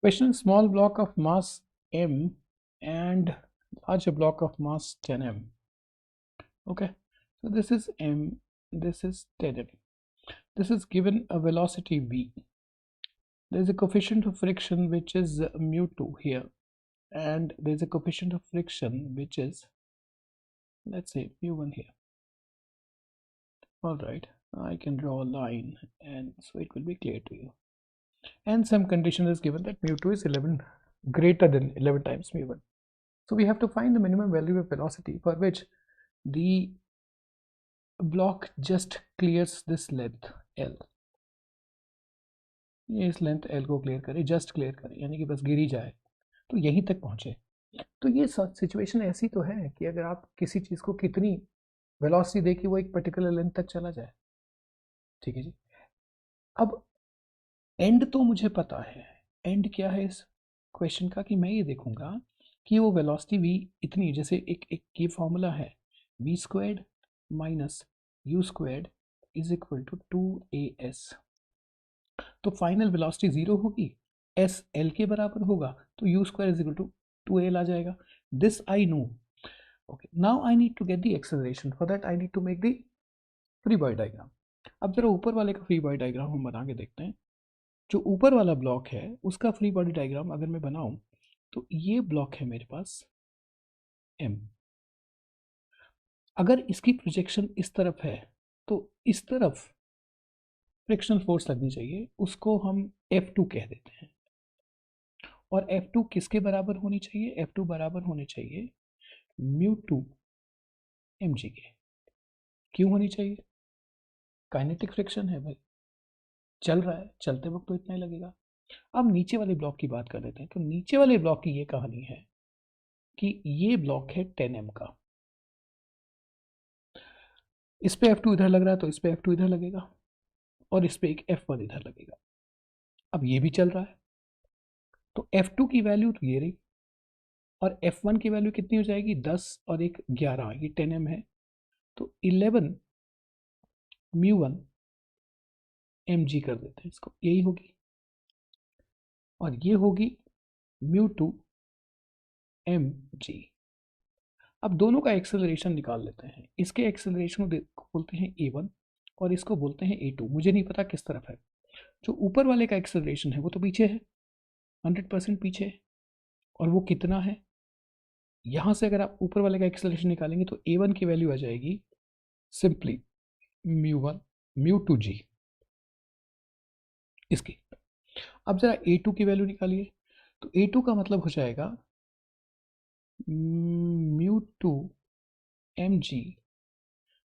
Question: small block of mass m and larger block of mass 10m. Okay, so this is m, this is 10m. This is given a velocity v. There is a coefficient of friction which is mu2 here, and there is a coefficient of friction which is, let's say, mu1 here. All right, I can draw a line and so it will be clear to you. And some condition is given that mu2 is 11 greater than 11 times mu1. So we have to find the minimum value of velocity for which the block just clears this length L. ये इस length L को clear करे, just clear करे, यानी कि बस गिर ही जाए तो यहीं तक पहुंचे. तो ये सिचुएशन ऐसी तो है कि अगर आप किसी चीज़ को कितनी वेलोसिटी दे कि वो एक पर्टिकुलर लेंथ तक चला जाए. ठीक है जी. अब एंड तो मुझे पता है. एंड क्या है इस क्वेश्चन का कि मैं ये देखूंगा कि वो वेलोसिटी v इतनी, जैसे एक ये फॉर्मूला है v squared minus u squared is equal to 2as. तो फाइनल वेलोसिटी 0 होगी, s l के बराबर होगा, तो u square is equal to 2al आ जाएगा. This I know. Okay, now I need to get the acceleration. For that I need to make the free body diagram. अब जरा ऊपर वाले का फ्री बॉडी डायग्राम हम बना के देखते हैं. जो ऊपर वाला ब्लॉक है उसका फ्री बॉडी डायग्राम अगर मैं बनाऊं तो ये ब्लॉक है मेरे पास m. अगर इसकी प्रोजेक्शन इस तरफ है तो इस तरफ फ्रिक्शनल फोर्स लगनी चाहिए, उसको हम F2 कह देते हैं. और F2 किसके बराबर होनी चाहिए? F2 बराबर होने चाहिए mu2 mg के. क्यों होनी चाहिए? काइनेटिक फ्रिक्शन है भाई, चल रहा है, चलते वक्त तो इतना ही लगेगा. अब नीचे वाले ब्लॉक की बात कर लेते हैं. तो नीचे वाले ब्लॉक की ये कहानी है कि ये ब्लॉक है 10m का. इस पे F2 इधर लग रहा है तो इस पे F2 इधर लगेगा और इस पे एक F1 इधर लगेगा. अब ये भी चल रहा है तो F2 की वैल्यू तो ये रही और F1 की वैल्यू कितनी हो जाएगी? 10 और एक 11, ये 10m है तो 11 mu1 mg कर देते हैं इसको, यही होगी. और ये होगी mu2 mg. अब दोनों का एक्सेलरेशन निकाल लेते हैं. इसके एक्सेलरेशन को बोलते हैं a1 और इसको बोलते हैं a2. मुझे नहीं पता किस तरफ है. जो ऊपर वाले का एक्सेलरेशन है वो तो पीछे है, 100% पीछे है. और वो कितना है? यहाँ से अगर आप ऊपर वाले का एक्सेलरेशन निकालेंगे तो a1 की वैल्यू आ जाएगी सिंपली mu1 mu2g इसकी. अब जरा a2 की वैल्यू निकालिए. तो a2 का मतलब हो जाएगा mu2 mg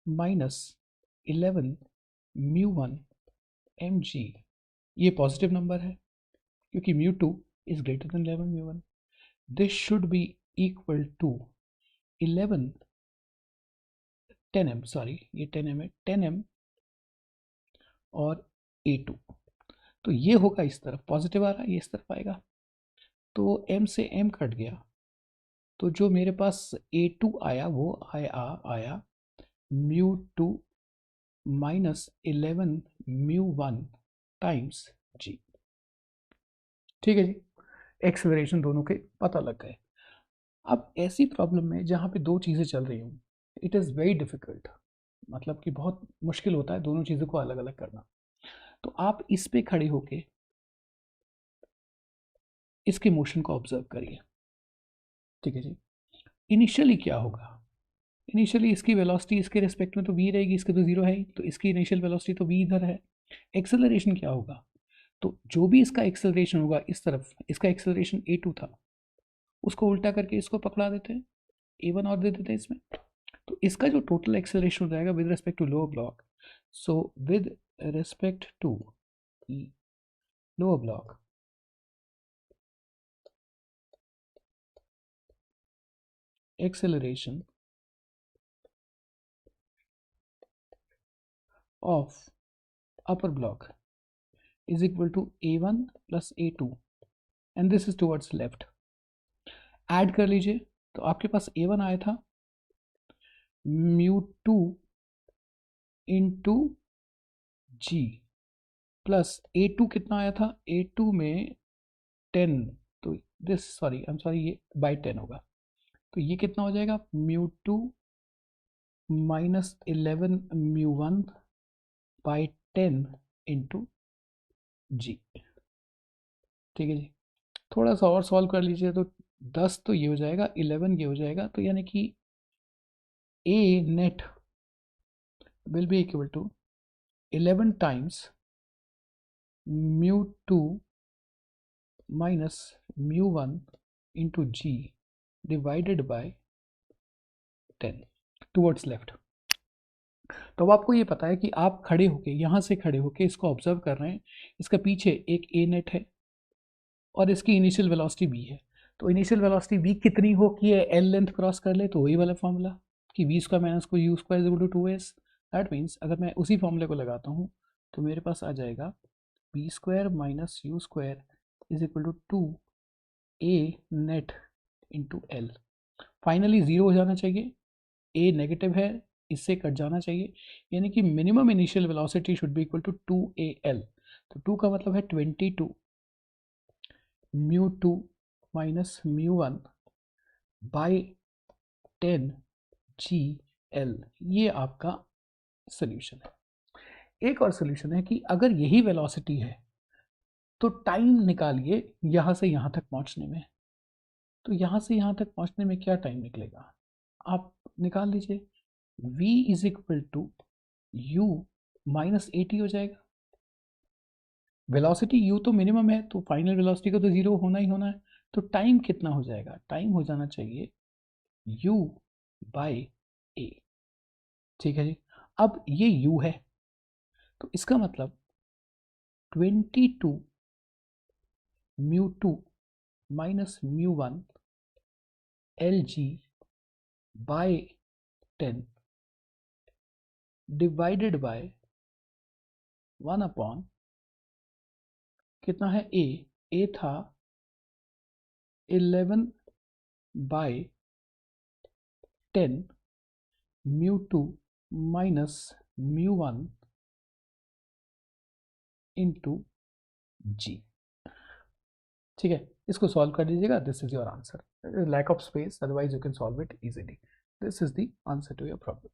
minus 11 mu1 mg. ये पॉजिटिव नंबर है क्योंकि mu2 is greater than 11 mu1. This should be equal to 11 10m, sorry ये 10m है, 10m और a2. तो ये होगा इस तरफ पॉजिटिव आ रहा है, ये इस तरफ आएगा तो m से m कट गया. तो जो मेरे पास a2 आया वो आया mu2 minus 11 mu1 times g. ठीक है जी, एक्सेलरेशन दोनों के पता लग गए. अब ऐसी प्रॉब्लम में जहाँ पे दो चीज़ें चल रही हूँ, इट इज़ वेरी डिफ़िकल्ट, मतलब कि बहुत मुश्किल होता है दोनों चीज़ों को अलग अलग करना. तो आप इस पे खड़े होके इसके मोशन को ऑब्जर्व करिए. ठीक है जी. इनिशियली क्या होगा? इनिशियली इसकी वेलोसिटी इसके रिस्पेक्ट में तो v रहेगी, इसके तो जीरो है ही, तो इसकी इनिशियल वेलोसिटी तो v इधर है. एक्सेलरेशन क्या होगा? तो जो भी इसका एक्सेलरेशन होगा इस तरफ, इसका एक्सेलरेशन a2 था, उसको उल्टा करके इसको पकड़ा देते हैं, a1 और दे देते हैं इसमें. तो इसका जो टोटल एक्सेलरेशन हो जाएगा with respect to lower block, so with respect to lower block acceleration of upper block is equal to a1 plus a2 and this is towards left. Add कर लीजिए तो आपके पास a1 आया था mu2 into g plus a2 कितना आया था? a2 में 10, तो this sorry I am sorry ये बाय 10 होगा, तो ये कितना हो जाएगा μ2 माइनस 11 μ1 बाय 10 इंटू जी। ठीक है जी, थोड़ा सा और सॉल्व कर लीजिए, तो 10 तो ये हो जाएगा, 11 ये हो जाएगा, तो यानी कि a net will be equal to 11 times μ2 minus μ1 into G divided by 10 towards left. तो अब आपको ये पता है कि आप खड़े होके, यहाँ से खड़े होके इसको ऑब्जर्व कर रहे हैं, इसका पीछे एक ए नेट है और इसकी इनिशियल वेलोसिटी v है। तो इनिशियल वेलोसिटी v कितनी हो कि ये एल लेंथ क्रॉस कर ले, तो वही वाला फॉर्मूला कि वी स्क्वायर माइनस को U square is equal to 2s। That means अगर मैं उसी फॉर्मूले को लगाता हूँ तो मेरे पास आ जाएगा V square minus U square is equal to 2a net into L. Finally zero हो जाना चाहिए, a नेगेटिव है, इससे कट जाना चाहिए, यानी कि minimum initial velocity should be equal to 2al। तो 2 का मतलब है 22 μ2 माइनस μ1 बाई 10 GL। ये आपका सोल्यूशन है। एक और सोल्यूशन है कि अगर यही वेलोसिटी है तो टाइम निकालिए यहाँ से यहाँ तक पहुँचने में। तो यहाँ से यहाँ तक पहुँचने में क्या टाइम निकलेगा, आप निकाल लीजिए। v is equal to U minus 80 हो जाएगा। वेलोसिटी u तो मिनिमम है, तो फाइनल वेलोसिटी का तो जीरो होना ही होना है। तो टाइम कितना हो जाएगा, टाइम हो जाना चाहिए u बाई ए। ठीक है जी, अब ये u है, तो इसका मतलब 22 μ2 minus μ1 lg by 10 divided by 1 upon कितना है a था 11 बाय 10 μ2 माइनस μ1 इंटू जी। ठीक है, इसको सॉल्व कर दीजिएगा, this is your answer. Lack of space, otherwise you can solve it easily. This is the answer to your problem.